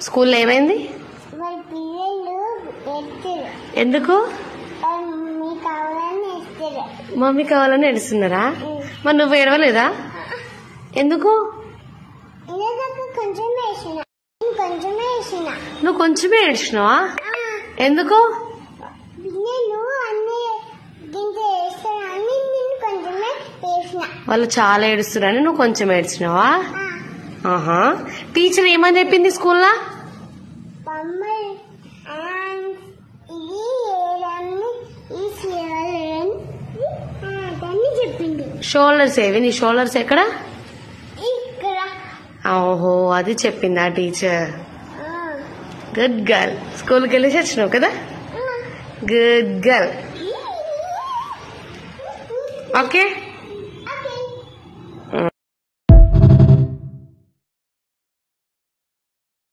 స్కూల్లో ఏమైంది? ఎందుకు? మమ్మీ కావాలని ఏడుస్తున్నారా? మరి నువ్వు ఏడవలేదా? ఎందుకు? నువ్వు కొంచెమే ఏడ్చినావా? ఎందుకు? వాళ్ళు చాలా ఏడుస్తున్నారని నువ్వు కొంచెం ఏడ్చినావా? ఆహా. టీచర్ ఏమని చెప్పింది స్కూల్లో? షోల్డర్స్ ఏవి? నీ షోల్డర్స్ ఎక్కడ? ఓహో, అది చెప్పిందా టీచర్? Good girl. స్కూల్కి వెళ్ళేసి వచ్చినావు కదా? Good girl. ఓకే.